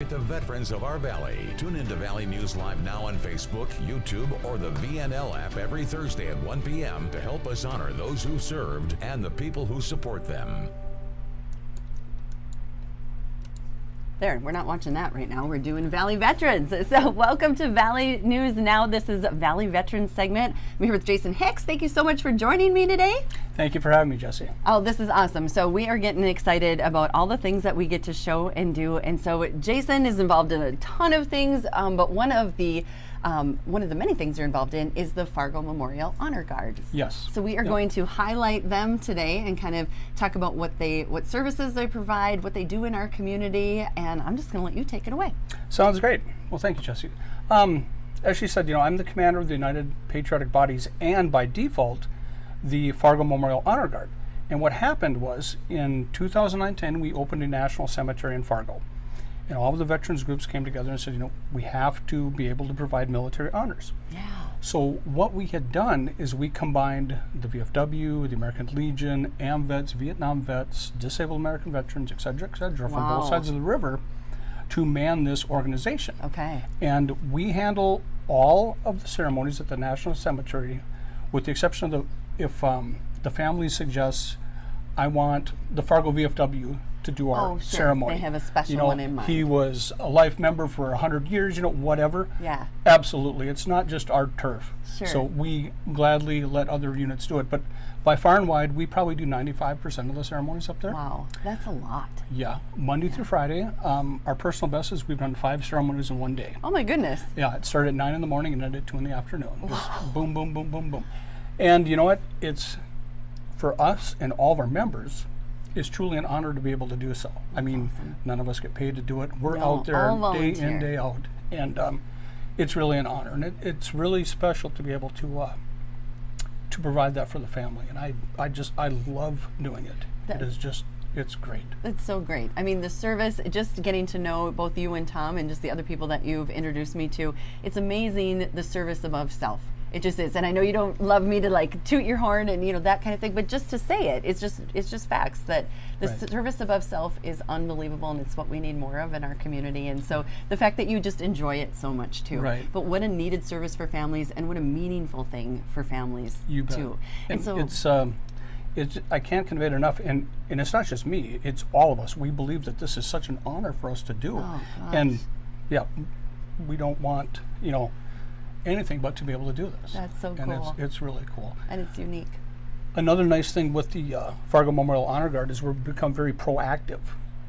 The veterans of our valley. Tune into Valley News Live now on Facebook, YouTube, or the VNL app every Thursday at 1 p.m. to help us honor those who served and the people who support them. There, we're not watching that right now. We're doing Valley Veterans. So welcome to Valley News Now. This is Valley Veterans segment. I'm here with Jason Hicks. Thank you so much for joining me today. Thank you for having me, Jesse. Oh, this is awesome. So we are getting excited about all the things that we get to show and do. And so Jason is involved in a ton of things, but one of the many things you're involved in is the Fargo Memorial Honor Guard. Yes. So we are going to highlight them today and kind of talk about what services they provide, what they do in our community, and I'm just going to let you take it away. Sounds great. Well, thank you, Jesse. As she said, I'm the commander of the United Patriotic Bodies and by default, the Fargo Memorial Honor Guard. And what happened was in 2010, we opened a national cemetery in Fargo. And all of the veterans groups came together and said, we have to be able to provide military honors. Yeah. So what we had done is we combined the VFW, the American Legion, AMVETS, Vietnam vets, disabled American veterans, et cetera, from both sides of the river to man this organization. Okay. And we handle all of the ceremonies at the National Cemetery, with the exception of if the family suggests, I want the Fargo VFW to do our ceremony. They have a special one in mind. He was a life member for 100 years, whatever. Yeah. Absolutely. It's not just our turf. Sure. So we gladly let other units do it. But by far and wide, we probably do 95% of the ceremonies up there. Wow, that's a lot. Yeah. Monday through Friday. Our personal best is we've done 5 ceremonies in one day. Oh my goodness. Yeah, it started at 9 in the morning and ended at 2 in the afternoon. Just boom, boom, boom, boom, boom. And you know what? It's, for us and all of our members, it's truly an honor to be able to do so. I mean, none of us get paid to do it. We're out there day in, day out. And it's really an honor. And it's really special to be able to provide that for the family. And I love doing it. It's great. It's so great. I mean, the service, just getting to know both you and Tom and just the other people that you've introduced me to, it's amazing, the service above self. It just is. And I know you don't love me to like toot your horn and that kind of thing, but just to say it, it's just facts that the service above self is unbelievable, and it's what we need more of in our community. And so the fact that you just enjoy it so much too. Right. But what a needed service for families, and what a meaningful thing for families too. And so I can't convey it enough, and it's not just me, it's all of us. We believe that this is such an honor for us to do. Oh, gosh. And yeah, we don't want, anything but to be able to do this. That's so and cool. It's really cool. And it's unique. Another nice thing with the Fargo Memorial Honor Guard is we've become very proactive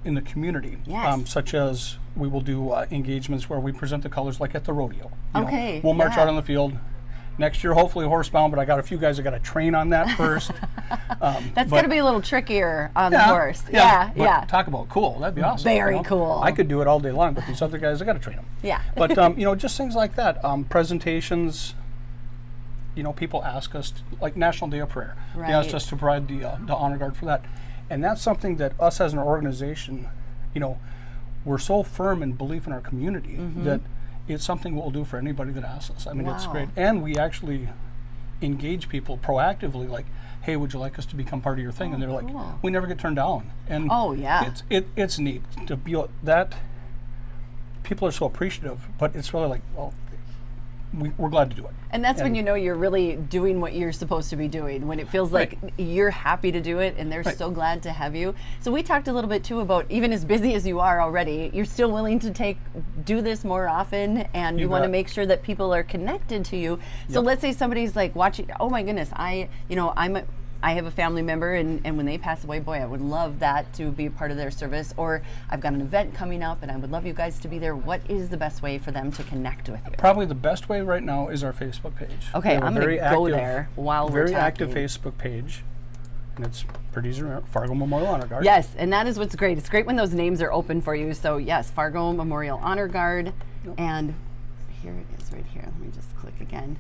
in the community. Yes. Such as we will do engagements where we present the colors like at the rodeo. Okay. We'll march out on the field. Next year, hopefully horsebound, but I got a few guys that got to train on that first. That's going to be a little trickier on the horse. Yeah. Talk about cool. That'd be awesome. Very cool. I could do it all day long, but these other guys, I got to train them. Yeah. But, just things like that. Presentations, people ask us, like National Day of Prayer. Right. They asked us to provide the honor guard for that. And that's something that us as an organization, we're so firm in belief in our community that it's something we'll do for anybody that asks us. I mean, it's great. And we actually engage people proactively, like, hey, would you like us to become part of your thing? And they're like, we never get turned down. And it's neat to be that. People are so appreciative, but it's really like, well, we're glad to do it. And that's when you're really doing what you're supposed to be doing, when it feels like you're happy to do it and they're so glad to have you. So we talked a little bit too about, even as busy as you are already, you're still willing to do this more often, and you want to make sure that people are connected to you. So let's say somebody's like watching, oh my goodness, I have a family member, and when they pass away, boy, I would love that to be a part of their service. Or I've got an event coming up and I would love you guys to be there. What is the best way for them to connect with you? Probably the best way right now is our Facebook page. Okay, I'm going to go there while we're talking. Very active Facebook page, and it's pretty easy. Fargo Memorial Honor Guard. Yes, and that is what's great. It's great when those names are open for you. So yes, Fargo Memorial Honor Guard, and here it is right here. Let me just click again.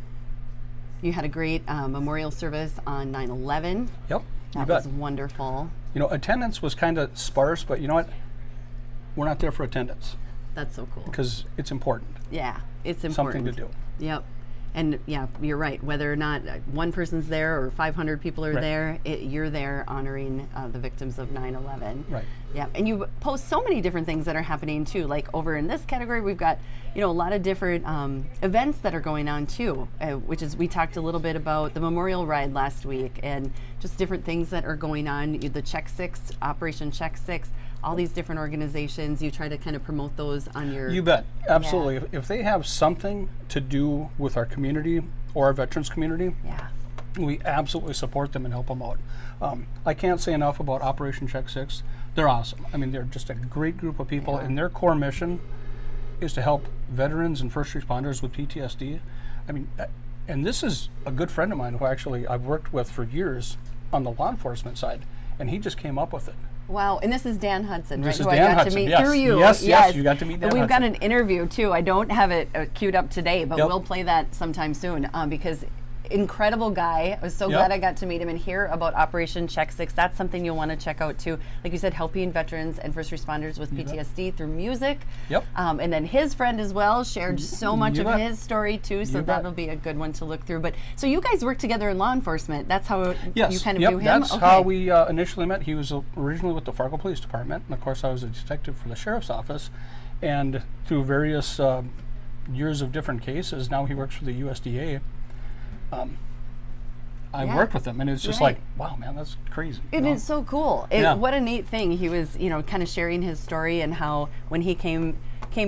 You had a great memorial service on 9/11. Yep. That was wonderful. Attendance was kind of sparse, but you know what? We're not there for attendance. That's so cool. Because it's important. Yeah, it's important. Something to do. Yep. And yeah, you're right. Whether or not one person's there or 500 people are Right. there, you're there honoring the victims of 9/11. Right. Yeah, and you post so many different things that are happening too. Like over in this category, we've got a lot of different events that are going on too. Which is we talked a little bit about the Memorial Ride last week and just different things that are going on. The Check Six, Operation Check Six, all these different organizations. You try to kind of promote those on your. You bet, absolutely. If they have something to do with our community or our veterans community, Yeah. we absolutely support them and help them out. I can't say enough about Operation Check Six. They're awesome. I mean, they're just a great group of people, and their core mission is to help veterans and first responders with PTSD. I mean, and this is a good friend of mine who actually I've worked with for years on the law enforcement side, and he just came up with it. Wow, and this is Dan Hudson, right? This is Who Dan I got Hudson, to meet yes. through you. Yes, you got to meet Dan And we've got Hudson. an interview too. I don't have it queued up today, but Yep. we'll play that sometime soon because incredible guy. I was so glad I got to meet him and hear about Operation Check Six. That's something you'll want to check out too. Like you said, helping veterans and first responders with PTSD through music. Yep. And then his friend as well shared so much You of bet. his story too. So You bet. that'll be a good one to look through. But so you guys work together in law enforcement. That's how Yes, you kind of yep, knew him. that's how we initially met. He was originally with the Fargo Police Department, and of course I was a detective for the Sheriff's Office, and through various years of different cases, now he works for the USDA. I Yeah. worked with him, and it's just Right. like, wow, man, that's crazy. It is so cool. Yeah. What a neat thing. He was, kind of sharing his story and how when he came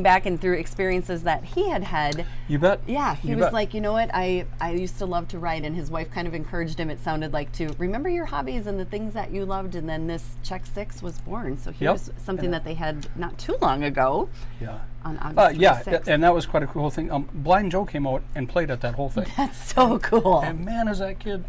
back and through experiences that he had. You bet. Yeah, he You was bet. like, you know what, I used to love to write, and his wife kind of encouraged him, it sounded like, to remember your hobbies and the things that you loved, and then this Check Six was born. So Yep. here's something that they had not too long ago Yeah. on August Yeah, 26th. and that was quite a cool thing. Blind Joe came out and played at that whole thing. That's so cool. And man, is that kid.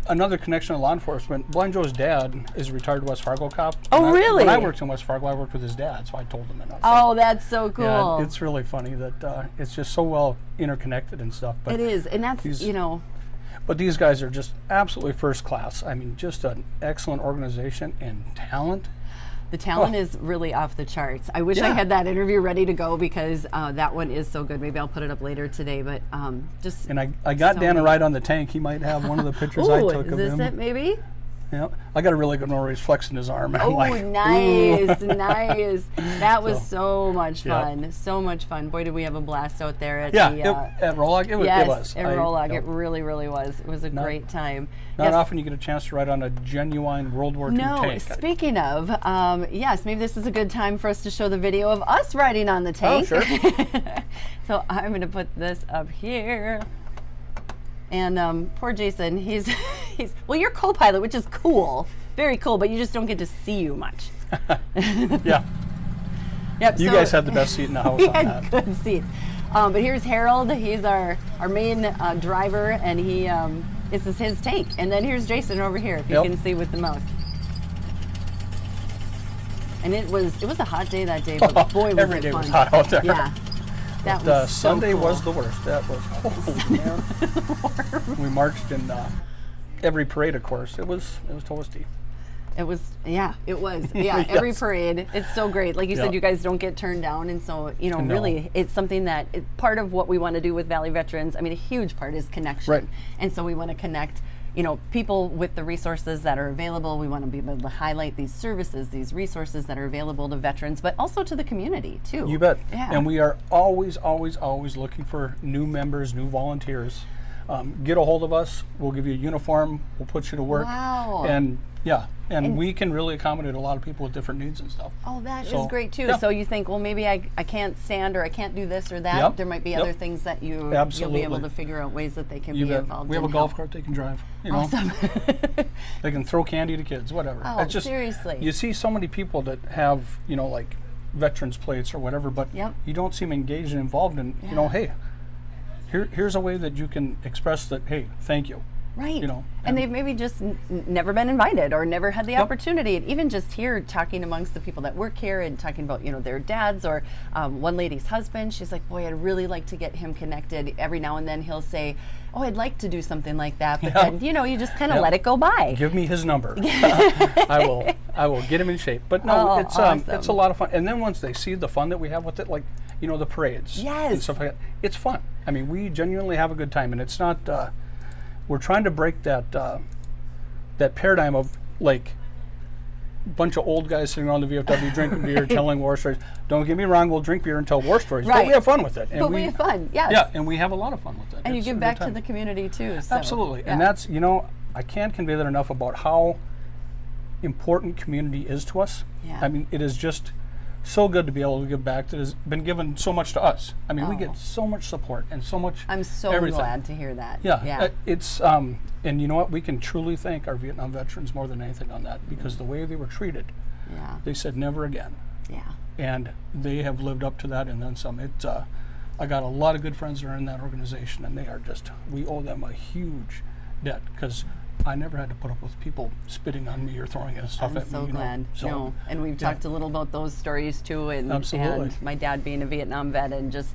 Another connection to law enforcement. Blind Joe's dad is a retired West Fargo cop. Oh, And really? When I worked in West Fargo, I worked with his dad, so I told him. And I was Oh, like, that's so cool. yeah, it's really funny that it's just so well interconnected and stuff. But It is, and that's, He's- But these guys are just absolutely first class. I mean, just an excellent organization and talent. the talent is really off the charts. I wish I Yeah. had that interview ready to go because that one is so good. Maybe I'll put it up later today, but just. And I got So Dan a neat. ride on the tank. He might have one of the pictures I Ooh, took is of this him. it maybe? Yeah, I got a really good one where he's flexing his arm. And I'm Oh, like, nice, ooh. nice. That was So, so much yeah. fun. So much fun. Boy, did we have a blast out there at Yeah, the. at Rolog, it was. Yes, it was. at Rolog. It really, really was. It was a great time. Not Yes. often you get a chance to ride on a genuine World War II No, tank. speaking of, yes, maybe this is a good time for us to show the video of us riding on the tank. Oh, sure. So I'm going to put this up here. And poor Jason, he's well, you're co-pilot, which is cool, very cool, but you just don't get to see you much. Yeah, Yep. you so guys had the best seat in the house we on had that. good seats. But here's Harold. He's our main driver, and this is his tank. And then here's Jason over here, if you Yep. can see with the mouse. And it was a hot day that day, but boy was Every it day fun. was hot out there. Yeah, that was so Sunday cool. was the worst. That was man. We marched in every parade, of course. It was toasty. It was, yeah, it was. Yeah, every Yes. parade. It's so great. Like you said, Yep. you guys don't get turned down. And so, No. really, it's something that part of what we want to do with Valley Veterans, I mean, a huge part is connection. Right. And so we want to connect, people with the resources that are available. We want to be able to highlight these services, these resources that are available to veterans, but also to the community, too. You bet. Yeah. And we are always, always, always looking for new members, new volunteers. Get a hold of us. We'll give you a uniform. We'll put you to work. Wow. And yeah, and we can really accommodate a lot of people with different needs and stuff. Oh, that is So, great too. yeah. So you think, well, maybe I can't stand or I can't do this or that. Yep, There might be yep. other things that you'll be Absolutely. able to figure out ways that they can You be bet. involved We have a in golf help. cart they can drive. You know, Awesome. they can throw candy to kids, whatever. Oh, It's just, seriously. You see so many people that have, like veterans plates or whatever, but Yep. you don't see them engaged and involved in, Yeah. hey, here's a way that you can express that, hey, thank you. Right. You know, and they've maybe just never been invited or never had the Yep. opportunity. And even just here talking amongst the people that work here and talking about, their dads or one lady's husband, she's like, boy, I'd really like to get him connected. Every now and then he'll say, oh, I'd like to do something like that. But Yeah. then, you just kind of Yep. let it go by. Give me his number. I will get him in shape. But no, Oh, it's awesome. a lot of fun. And then once they see the fun that we have with it, like the parades and Yes. stuff like that, it's fun. I mean, we genuinely have a good time, and it's not. We're trying to break that paradigm of like a bunch of old guys sitting around the VFW drinking beer, telling war stories. Don't get me wrong, we'll drink beer and tell war stories, but Right. we have fun with it. And But we have fun, yes. Yeah, and we have a lot of fun with it. And you It's a give good back to time. the community too. So, Absolutely. yeah. And that's, I can't convey that enough about how important community is to us. Yeah. I mean, it is just so good to be able to give back that has been given so much to us. I mean, we Oh. get so much support and so much I'm so everything. glad to hear that. Yeah, it's and you know what? We can truly thank our Vietnam veterans more than anything on that, because the way they were treated, Yeah. they said never again, Yeah. and they have lived up to that and then some. I got a lot of good friends that are in that organization, and they are we owe them a huge debt, because I never had to put up with people spitting on me or throwing stuff I'm at so me. glad. No, and we've yeah. talked a little about those stories too, and Absolutely. my dad being a Vietnam vet, and just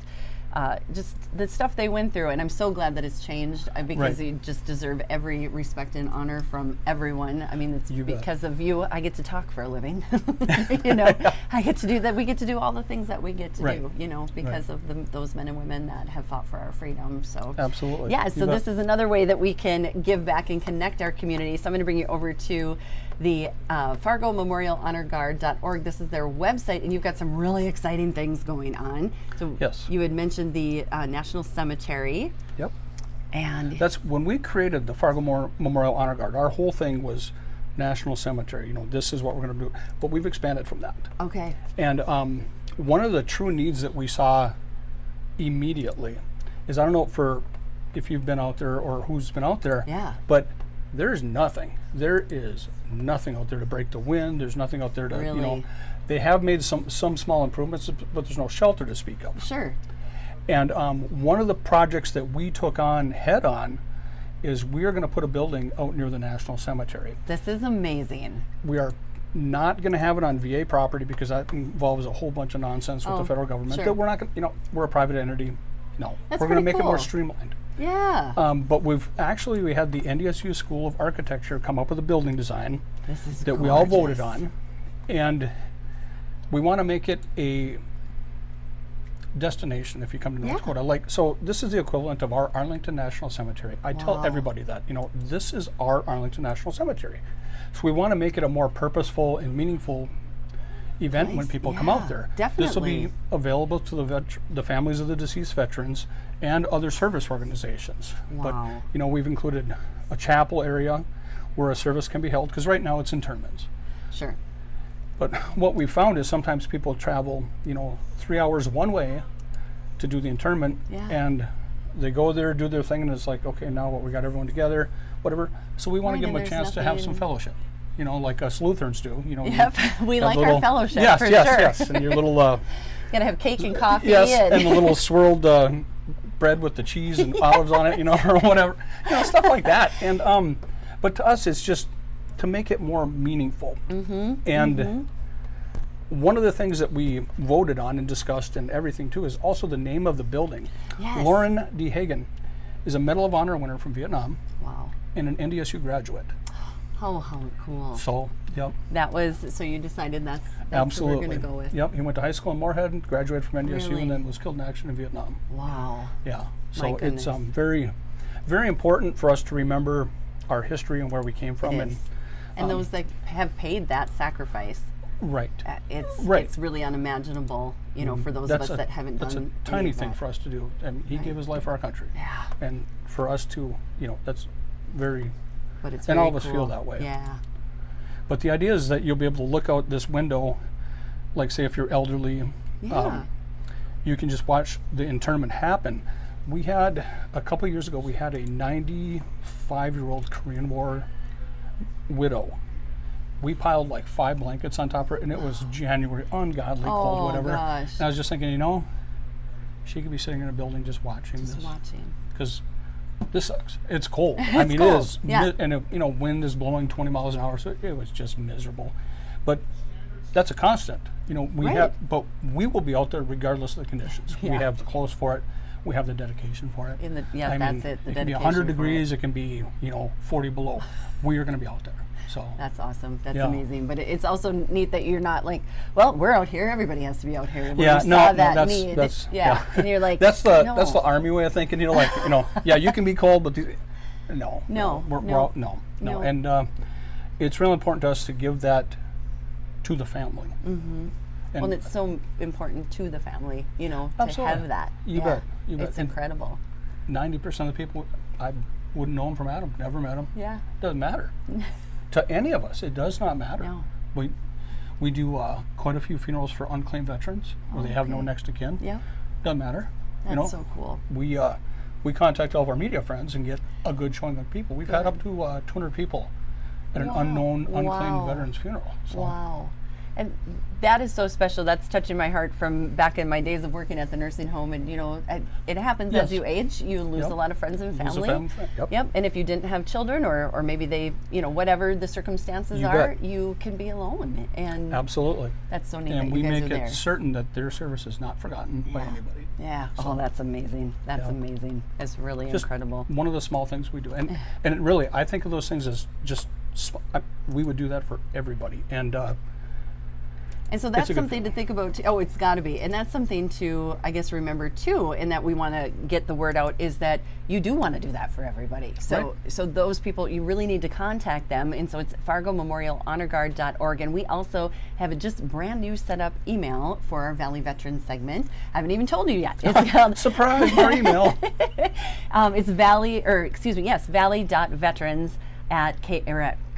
the stuff they went through. And I'm so glad that it's changed, because Right. you just deserve every respect and honor from everyone. I mean, it's You bet. because of you I get to talk for a living. I get to do that. We get to do all the things that we get to Right. do. Because of those men and women that have fought for our freedom. So Absolutely. yeah. You So bet. this is another way that we can give back and connect our community. So I'm going to bring you over to the Fargo Memorial Honor Guard.org. This is their website, and you've got some really exciting things going on. So Yes. you had mentioned the National Cemetery, Yep. and That's when we created the Fargo Memorial Honor Guard. Our whole thing was National Cemetery. This is what we're going to do. But we've expanded from that. okay, And one of the true needs that we saw immediately is, I don't know if you've been out there or who's been out there, Yeah. but there's nothing. There is nothing out there to break the wind. There's nothing out there to, Really? they have made some small improvements, but there's no shelter to speak of. sure, And one of the projects that we took on head on is we are going to put a building out near the National Cemetery. this is amazing. We are not going to have it on VA property, because that involves a whole bunch of nonsense with Oh, the federal government. sure. That we're not going to, we're a private entity. No, That's we're going to pretty make it more cool. streamlined. Yeah, But we had the NDSU School of Architecture come up with a building design this is that we all voted gorgeous. on, and we want to make it a destination if you come to North Yeah. Dakota. So this is the equivalent of our Arlington National Cemetery. I tell Wow. everybody that, this is our Arlington National Cemetery. So we want to make it a more purposeful and meaningful event when Nice. people come Yeah, out there. This will be definitely. available to the families of the deceased veterans and other service organizations. Wow. But we've included a chapel area where a service can be held, because right now it's interments. Sure. But what we found is sometimes people travel, 3 hours one way to do the interment, Yeah. and they go there, do their thing, and it's like, okay, now what, we got everyone together, whatever. So we want Right, to give and them a there's chance to have some nothing- fellowship, like us Lutherans do. Yep, we have like our little- fellowship, Yes, for yes, sure. yes. And your little, Gotta have cake and coffee. yes, and and the little swirled bread with the cheese and olives on it, or whatever, stuff like that. And but to us, it's just to make it more meaningful. And one of the things that we voted on and discussed and everything too is also the name of the building. Yes. Lauren D. Hagen is a Medal of Honor winner from Vietnam Wow. and an NDSU graduate. How cool. So, yep, That was, so you decided that's absolutely. what we're going to go with. Yep, he went to high school in Moorhead, graduated from NDSU, Really? and then was killed in action in Vietnam. Wow. Yeah, My so it's goodness. very, very important for us to remember our history and where we came from. It is. And those that have paid that sacrifice, Right. it's Right. it's really unimaginable, for those of us that haven't that's done a any tiny of thing that. for us to do, and he gave his life for our country. Yeah, And for us to, that's very. but it's And very all of us feel cool. that way. Yeah. But the idea is that you'll be able to look out this window, like say if you're elderly, Yeah. you can just watch the internment happen. We had a couple of years ago, we had a 95-year-old Korean War widow. We piled like 5 blankets on top of her, and it was January, ungodly cold, Oh, whatever. gosh. And I was just thinking, she could be sitting in a building just watching Just this, watching. because this sucks. It's cold. I mean, cold, it is. yeah. And, wind is blowing 20 miles an hour, so it was just miserable. But that's a constant. Right. But we will be out there regardless of the conditions. We Yeah. have the clothes for it. We have the dedication for it. That's it. The it can be dedication 100 for degrees. It can be, 40 below. We are going to be out there. So That's awesome. That's Yeah. amazing. But it's also neat that you're not like, well, we're out here. Everybody has to be out here. When yeah, you no, saw no, that that's, need, that's yeah. And you're like, that's the no. army way of thinking. Yeah, you can be cold, but No, we're no. out, no, No. and it's really important to us to give that to the family. Mm-hmm. And Well, it's so important to the family, to Absolutely. have that. You bet. You bet. It's And incredible. 90% of the people, I wouldn't know him from Adam. Never met him. Yeah. Doesn't matter to any of us. It does not matter. No. We do quite a few funerals for unclaimed veterans where they have no Okay. next of kin. Yeah. Doesn't matter. That's so cool. We contact all of our media friends and get a good showing of people. We've had up to 200 people at an Wow. unknown, unclaimed Wow. veteran's funeral. So. Wow. And that is so special. That's touching my heart from back in my days of working at the nursing home. And, it happens Yes. as you age. You lose Yep. a lot of friends and Lose a family. family friend, yep. Yep. And if you didn't have children or maybe they, whatever the circumstances You are, bet. you can be alone. And Absolutely. that's so neat And that we you guys make are it there. certain that their service is not forgotten by anybody. Yeah. So- That's amazing. That's Yeah. amazing. It's really Just incredible. one of the small things we do. And it really, I think of those things as just, we would do that for everybody. And And so that's a good something to think about too. Oh, it's got to be. And that's something to, I guess, remember too, and that we want to get the word out is that you do want to do that for everybody. So so those people, you really need to contact them. And so it's FargoMemorialHonorGuard.org. And we also have a just brand new set up email for our Valley Veterans segment. I haven't even told you yet. It's called surprise, our email. it's valley.veterans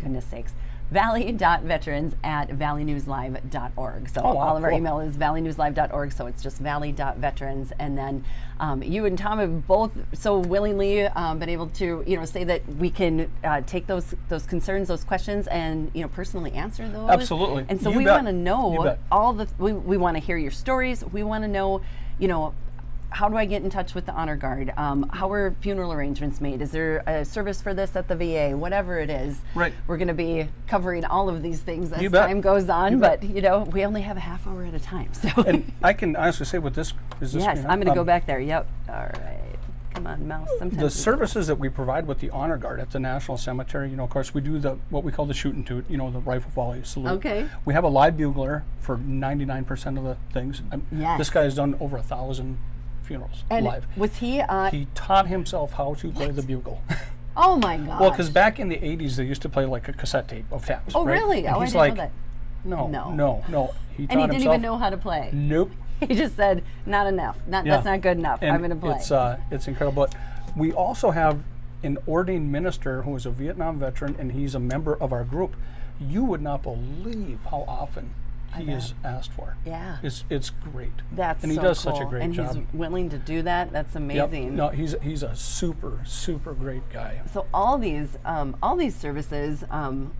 goodness sakes, valley.veterans@valleynewslive.org. So Oh, wow, all of our cool. email is valleynewslive.org. So it's just valley.veterans. And then you and Tom have both so willingly been able to, say that we can take those concerns, those questions, and personally answer those. Absolutely. And so You we bet. want to You know bet. we want to hear your stories. We want to know, how do I get in touch with the Honor Guard? How are funeral arrangements made? Is there a service for this at the VA? Whatever it is, Right. we're going to be covering all of these things as You bet. time goes on. You bet. But we only have a half hour at a time. So And I can honestly say with this, is this yes, screen I'm up? going to go back there. Yep. All right. Come on, mouse. Sometimes The it's- services that we provide with the Honor Guard at the National Cemetery, of course, we do what we call the shoot and toot, the rifle volley salute. Okay. We have a live bugler for 99% of the things. Yes. This guy has done over 1,000 funerals And live. was he? He taught himself how to play the bugle. Oh my God. Well, because back in the 80s, they used to play like a cassette tape of taps. Oh right? really? And Oh, I he's didn't like, know that. No. No. He And taught he didn't himself. even know how to play. Nope. He just said, "Not enough. Yeah. That's not good enough. And I'm going to play." It's incredible. But we also have an ordained minister who is a Vietnam veteran, and he's a member of our group. You would not believe how often he is asked for. Yeah. It's great. That's and he so does cool. such a great and job. he's willing to do that. That's Yep. amazing. No, he's a super great guy. So all these services,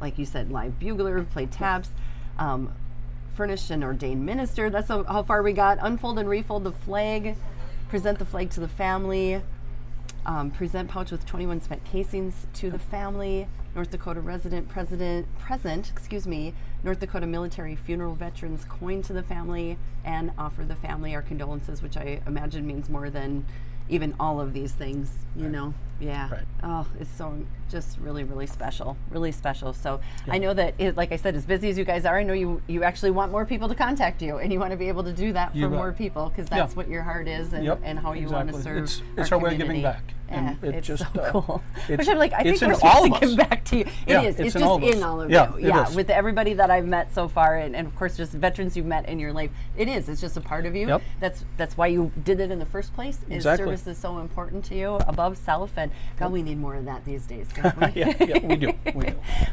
like you said, live bugler, play taps, furnish an ordained minister. That's how far we got. Unfold and refold the flag, present the flag to the family, present pouch with 21 spent casings to the family. North Dakota resident present, North Dakota military funeral veterans coin to the family, and offer the family our condolences, which I imagine means more than even all of these things, Yeah. Right. Oh, it's so just really, really special. So I know that, like I said, as busy as you guys are, I know you actually want more people to contact you, and you want to be able to do that for You bet. more people, because that's what your heart is, and, Yep, and how you want to exactly. serve. It's our way of community. giving back. Yeah, And it it's just, so cool. it's- Which I'm like, I think it's we're in supposed all to of give us. back to you. Yeah, It is. it's It's in just all of us. in all of Yeah, you. it Yeah, is. with everybody that I've met so far, and of course, just veterans you've met in your life. It is. It's just a part of you. Yep. That's why you did it in the first place. Is Exactly. service is so important to you, above self, and God, we need more of that these days. Don't we? yeah, we do.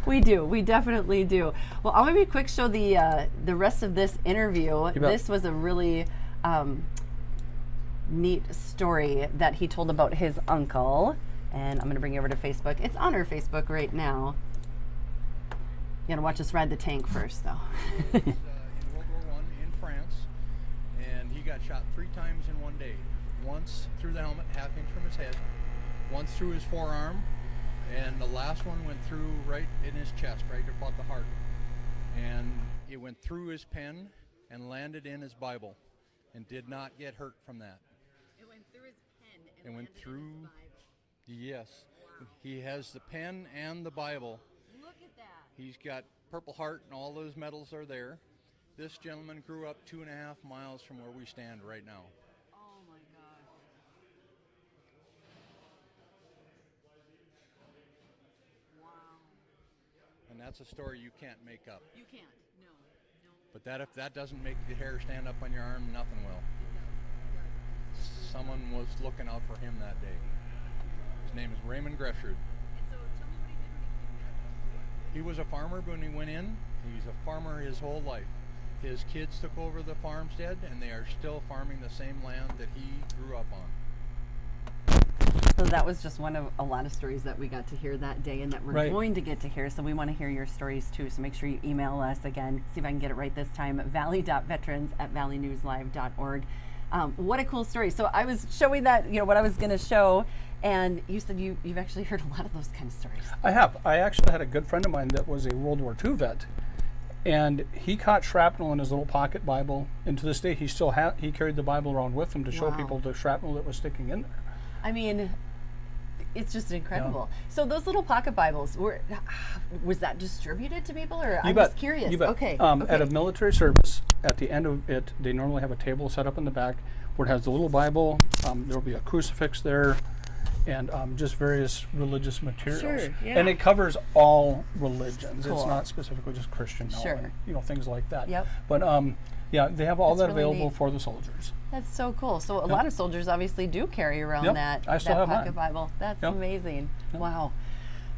We do. We definitely do. Well, I'll maybe quick show the rest of this interview. bet. This was a really neat story that he told about his uncle, and I'm going to bring you over to Facebook. It's on our Facebook right now. You got to watch us ride the tank first, though. In World War I in France, and he got shot 3 times in one day. Once through the helmet, half inch from his head, once through his forearm, and the last one went through right in his chest, right about the heart. And it went through his pen and landed in his Bible and did not get hurt from that. It went through his pen and It went landed in through, his Bible. yes. He has the pen and the Bible. Look at that. He's got Purple Heart and all those medals are there. This gentleman grew up 2.5 miles from where we stand right now. Oh my gosh. Wow. And that's a story you can't make up. You can't. No. No. But that if that doesn't make the hair stand up on your arm, nothing will. Someone was looking out for him that day. His name is Raymond Greshard. And so tell me what he did when he came back. He was a farmer when he went in. He's a farmer his whole life. His kids took over the farmstead, and they are still farming the same land that he grew up on. So that was just one of a lot of stories that we got to hear that day and that we're Right. going to get to hear. So we want to hear your stories too. So make sure you email us again. See if I can get it right this time. valley.veterans@valleynewslive.org. What a cool story. So I was showing that, what I was going to show. And you said you've actually heard a lot of those kind of stories. I have. I actually had a good friend of mine that was a World War II vet, and he caught shrapnel in his little pocket Bible. And to this day, he still he carried the Bible around with him to show Wow. people the shrapnel that was sticking in there. I mean, it's just incredible. So those little pocket Bibles, was that distributed to people, or I'm bet. just curious? You bet. Okay. At a military service, at the end of it, they normally have a table set up in the back where it has the little Bible. There will be a crucifix there, and just various religious materials. Sure, yeah. And it covers all religions. Cool. It's not specifically just Christian. now, Sure. and, things like that. Yep. But yeah, they have all That's that really available neat. for the soldiers. That's so cool. So a lot of soldiers obviously do carry around Yep, that, I still have pocket mine. Bible. That's Yep. amazing. Wow.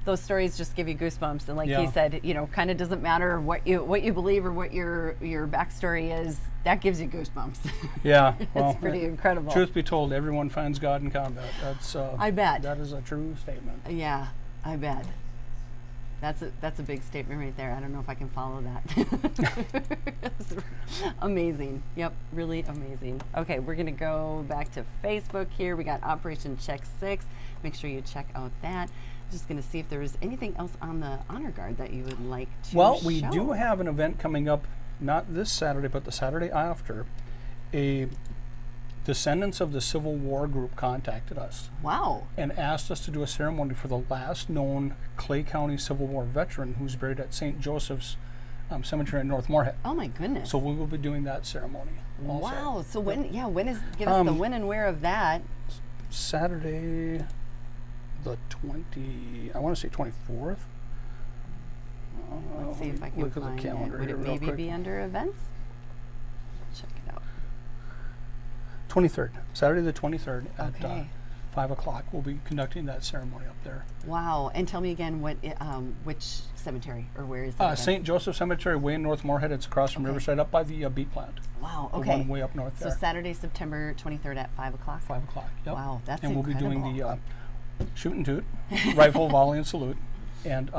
Those stories just give you goosebumps, and like he Yeah. said, kind of doesn't matter what you believe or what your backstory is. That gives you goosebumps. Yeah. It's well, pretty incredible. Truth be told, everyone finds God in combat. That's. I bet. That is a true statement. Yeah, I bet. That's a big statement right there. I don't know if I can follow that. That's amazing. Yep, really amazing. Okay, we're gonna go back to Facebook here. We got Operation Check 6. Make sure you check out that. Just gonna see if there's anything else on the honor guard that you would like to Well, we show. do have an event coming up, not this Saturday, but the Saturday after. A Descendants of the Civil War group contacted us Wow. and asked us to do a ceremony for the last known Clay County Civil War veteran who's buried at St. Joseph's Cemetery in North Moorhead. Oh my goodness. So we will be doing that ceremony also. wow. So when is give us the when and where of that? Saturday, the I want to say 24th. Let's see if I can look at find the calendar it. Would here it real maybe quick. be under events? Check it out. 23rd, Saturday the 23rd at Okay. 5 o'clock. We'll be conducting that ceremony up there. Wow. And tell me again which cemetery or where is that? again? St. Joseph Cemetery, way in North Moorhead. It's across from Okay. Riverside, up by the beet plant. Wow. The Okay. one way up north So there. Saturday, September 23rd at 5 o'clock. 5 o'clock. Yep. Wow, that's And we'll be doing incredible. the shoot and toot, rifle, volley, and salute. And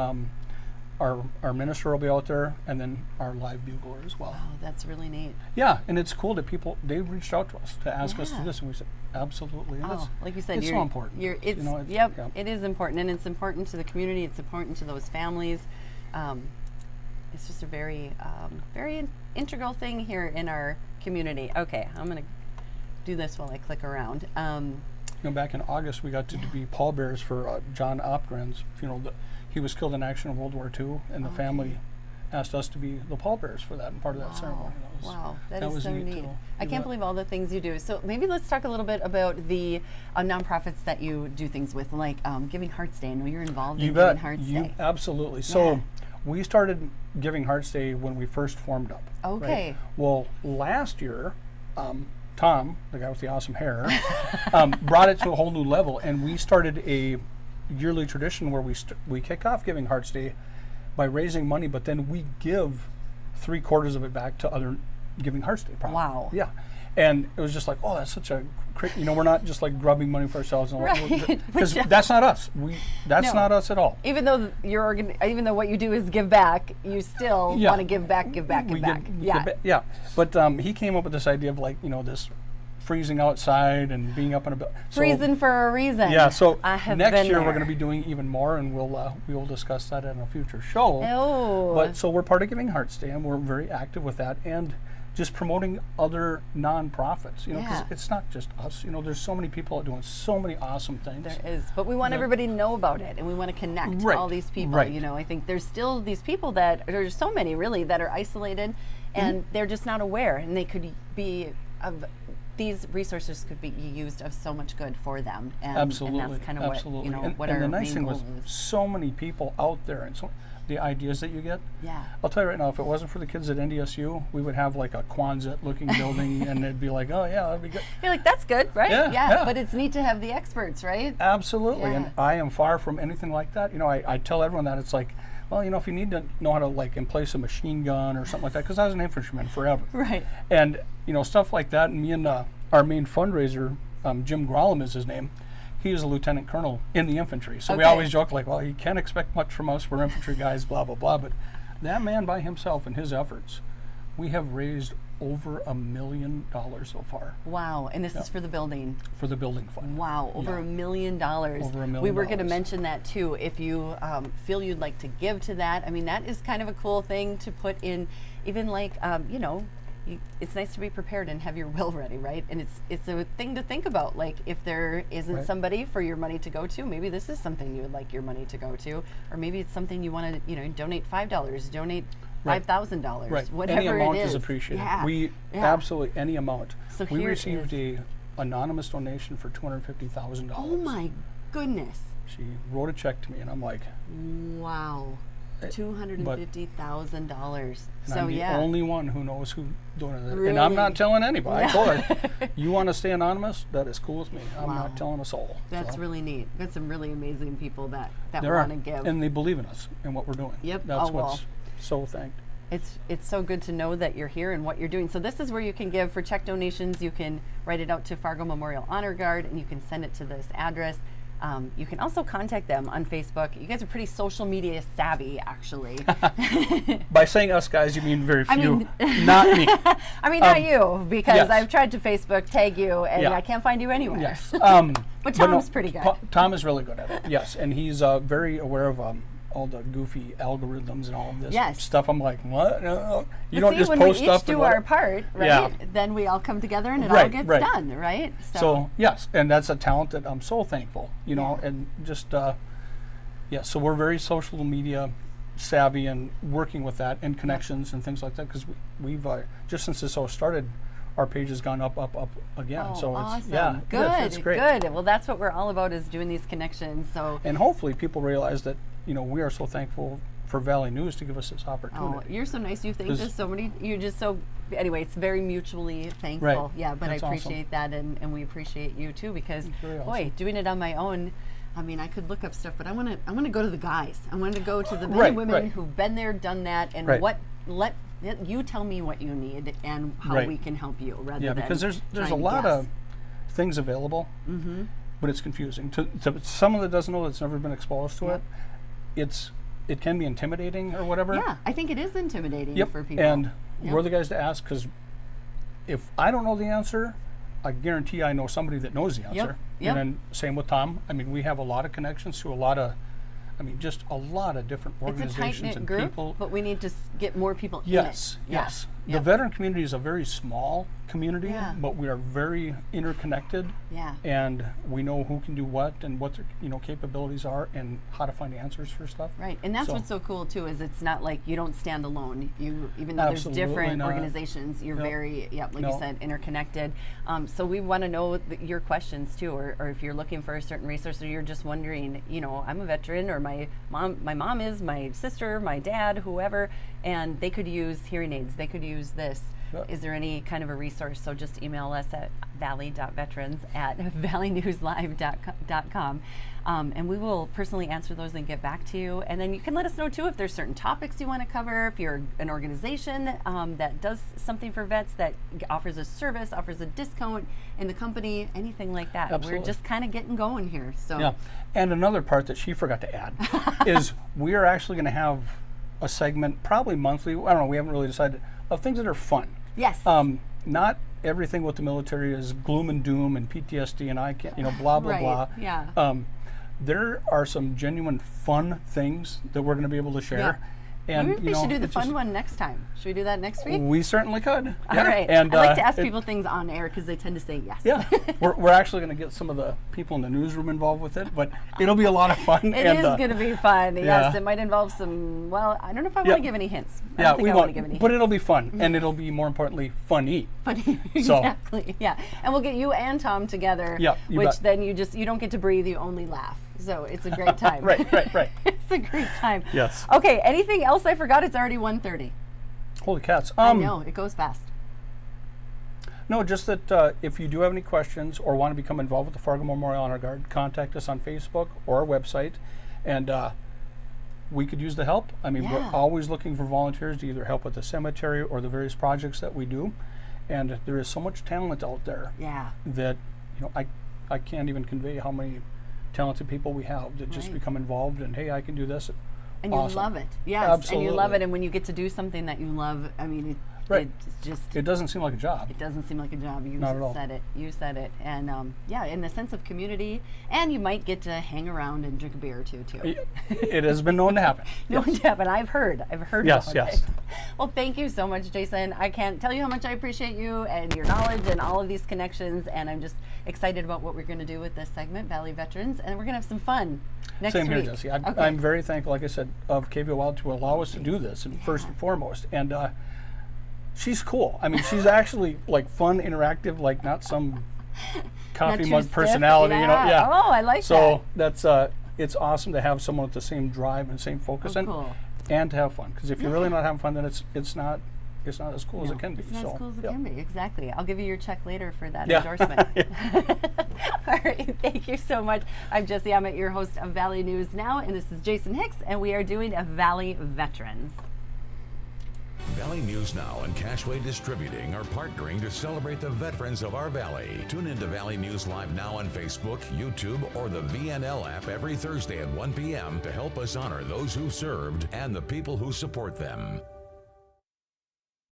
our minister will be out there, and then our live bugler as well. Wow, that's really neat. Yeah, and it's cool that they reached out to us to ask us to Yeah. do this, and we said, absolutely. And Oh, like you said, it's you're so important. It's, You know, yep, yeah. it is important, and it's important to the community. It's important to those families. It's just a very, very integral thing here in our community. Okay, I'm gonna do this while I click around. Back in August, we got to be pallbearers for John Opgren's funeral. He was killed in action in World War II, and the family asked us to be the pallbearers for that and part of that ceremony. Wow, that that is was so neat, neat. too. I You can't bet. believe all the things you do. So maybe let's talk a little bit about the nonprofits that you do things with, like Giving Hearts Day. I know you're involved You in bet. Giving Hearts Day. Absolutely. So Yeah. we started Giving Hearts Day when we first formed up. right? Okay. Well, last year, Tom, the guy with the awesome hair, brought it to a whole new level, and we started a yearly tradition where we kick off Giving Hearts Day by raising money, but then we give 3/4 of it back to other Giving Hearts Day projects. Wow. Yeah. And it was just like, oh, that's such a great, we're not just like grubbing money for ourselves. Right. Because Which- that's not us. That's No. not us at all. Even though even though what you do is give back, you still Yeah. want to give back, give back, give We back. give- we Yeah. give ba- yeah. But he came up with this idea of this freezing outside and being up in a building. Freezing for a reason. Yeah, so I have next been year we're there. going to be doing even more, and we will discuss that in a future show. Oh. But so we're part of Giving Hearts Day, and we're very active with that, and just promoting other nonprofits. You know, because Yeah. it's not just us. You know, there's so many people doing so many awesome things. There is, but we want everybody to know about it, and we want to connect Right, all these people. right. You know, I think there's still these people there's so many really that are isolated, and they're just not aware, and they could be these resources could be used of so much good for them. And, Absolutely, and that's kind of absolutely. what and what and our the nice main thing goal was is. so many people out there, and so the ideas that you get. Yeah. I'll tell you right now, if it wasn't for the kids at NDSU, we would have like a Quonset-looking building, and it'd be like, oh yeah, that'd be good. You're like, that's good, right? Yeah, yeah. But it's neat to have the experts, right? Absolutely, Yeah. and I am far from anything like that. You know, I tell everyone that it's like, well, you know, if you need to know how to like emplace a machine gun or something like that, because I was an infantryman forever. Right. And you know, stuff like that. And me and our main fundraiser, Jim Grollam is his name. He is a lieutenant colonel in the infantry. So we Okay. always joke like, well, you can't expect much from us. We're infantry guys, blah blah blah. But that man by himself and his efforts, we have raised over $1 million so far Wow. And this is for the building. for the building fund. Wow, over Yeah. $1 million. Over $1 million. We were going to mention that too. If you feel you'd like to give to that, I mean, that is kind of a cool thing to put in. Even like, you know, it's nice to be prepared and have your will ready, right? And it's a thing to think about. Like, if there isn't Right. somebody for your money to go to, maybe this is something you would like your money to go to, or maybe it's something you want to, you know, donate $5, donate Right. $5,000, Right. whatever Any amount it is appreciated. Yeah. We Yeah. absolutely any amount. So we here it received is. a anonymous donation for $250,000. Oh my goodness! She wrote a check to me, and I'm like, Wow. $250,000. and So I'm the yeah. only one who knows who donated it. And Really? I'm not telling anybody. I told her, you want to stay anonymous? That is cool with me. I'm Wow. not telling a soul. That's So, really neat. Got some really amazing people that there are, want to give. and they believe in us and what we're doing. Yep. That's Oh, well. what's so thanked. It's so good to know that you're here and what you're doing. So this is where you can give for check donations. You can write it out to Fargo Memorial Honor Guard, and you can send it to this address. You can also contact them on Facebook. You guys are pretty social media savvy, actually. By saying us guys, you mean very few, I mean- not me. I mean, not you, because yes. I've tried to Facebook tag you, and Yeah. I can't find you anywhere. Yes. But Tom's pretty good. Tom is really good at it. Yes, and he's very aware of all the goofy algorithms and all of this Yes. stuff. I'm like, what? No. You But don't see, just when post we stuff. each do and what- our part, right? Yeah. Then we all come together and it all Right, gets right. done, right? So yes, and that's a talent that I'm so thankful. You know, Yeah. and just yeah. So we're very social media savvy and working with that and connections and things like that because we've just since this all started, our page has gone up again. Oh, so awesome. it's yeah, Good, yes, it's great. good. Well, that's what we're all about is doing these connections. So, And hopefully people realize that we are so thankful for Valley News to give us this oh, opportunity. you're so nice. You think Is- there's so many, you're just so, anyway, it's very mutually thankful. Right. Yeah, but That's I awesome. appreciate that and we appreciate you too because, very boy, awesome. doing it on my own, I mean, I could look up stuff, but I want to go to the guys. I want to go to the men Right, and women right. who've been there, done that, and Right. let you tell me what you need and how Right. we can help you rather Yeah, than because there's trying a to lot guess. of things available, but it's confusing to someone that doesn't know that's never been exposed to Yep. it. It can be intimidating or whatever. Yeah, I think it is intimidating Yep. for people. And Yep. we're the guys to ask because if I don't know the answer, I guarantee I know somebody that knows the answer. Yep. And then same with Tom. I mean, we have a lot of connections to just a lot of different It's a organizations tight-knit and group, people. but we need to get more people Yes, in it. Yeah. yes. Yep. The veteran community is a very small community, Yeah. but we are very interconnected. Yeah. And we know who can do what and what their capabilities are and how to find answers for stuff. Right, and that's So- what's so cool too is it's not like you don't stand alone. You even though there's Absolutely different not. organizations, you're Nope. like you No. said, interconnected. So we want to know your questions too, or if you're looking for a certain resource, or you're just wondering, I'm a veteran, or my mom is, my sister, my dad, whoever, and they could use hearing aids. They could use this. Yeah. Is there any kind of a resource? So just email us at valley.veterans@valleynewslive.com. And we will personally answer those and get back to you. And then you can let us know too if there's certain topics you want to cover, if you're an organization that does something for vets, that offers a service, offers a discount in the company, anything like that. Absolutely. We're just kind of getting going here. So Yeah. And another part that she forgot to add is we are actually going to have a segment, probably monthly, I don't know, we haven't really decided, of things that are fun. yes. Not everything with the military is gloom and doom and PTSD and I can't, blah, blah, Right, blah. yeah. There are some genuine fun things that we're going to be able to share. And, Maybe we should do the it's fun just- one next time. Should we do that next week? We certainly could. All Yeah. right. And, I like to ask it- people things on air because they tend to say yes. Yeah, we're actually going to get some of the people in the newsroom involved with it, but it'll be a lot of fun. It is going to be fun. Yes, yeah. it might involve some. Well, I don't know if I want Yeah. to give any hints. I Yeah, don't think we I want to won't, give any but it'll be fun, and it'll be more importantly funny. Funny, So- exactly. Yeah, and we'll get you and Tom together. Yeah, you which bet. then you don't get to breathe. You only laugh. So it's a great time. Right. It's a great time. Yes. Okay. Anything else I forgot? It's already 1:30. Holy cats! I know it goes fast. No, just that if you do have any questions or want to become involved with the Fargo Memorial Honor Guard, contact us on Facebook or our website, and we could use the help. I mean, Yeah. we're always looking for volunteers to either help with the cemetery or the various projects that we do, and there is so much talent out there Yeah. that I can't even convey how many talented people we have that just Right. become involved and hey, I can do this. And Awesome. you love it. Yes. And you love Absolutely. it. And when you get to do something that you love, I mean, Right. it's just. It doesn't seem like a job. It doesn't seem like a job. You Not at all. said it. You said it. And yeah, in the sense of community, and you might get to hang around and drink a beer or two too. It has been known to happen. No, but I've heard. Yes, about yes. it. Well, thank you so much, Jason. I can't tell you how much I appreciate you and your knowledge and all of these connections. And I'm just excited about what we're going to do with this segment, Valley Veterans, and we're going to have some fun next Same week. here, Jesse. Okay. I'm very thankful, like I said, of KVO Wild to allow us to do this, and first and foremost. And she's cool. I mean, she's actually like fun, interactive, like not some coffee too mug stiff. personality, Yeah. Oh, I like so that's it's awesome to have someone with the same drive and same focus, Oh, cool. and to have fun. Because if you're really not having fun, then it's not as cool as No, it can be. It's not so, as cool as it yeah. can be. Exactly. I'll give you your check later for that Yeah. endorsement. All right. Thank you so much. I'm Jesse Emmett, your host of Valley News Now, and this is Jason Hicks, and we are doing a Valley Veterans. Valley News Now and Cashway Distributing are partnering to celebrate the veterans of our valley. Tune into Valley News Live Now on Facebook, YouTube, or the VNL app every Thursday at 1 p.m. to help us honor those who served and the people who support them.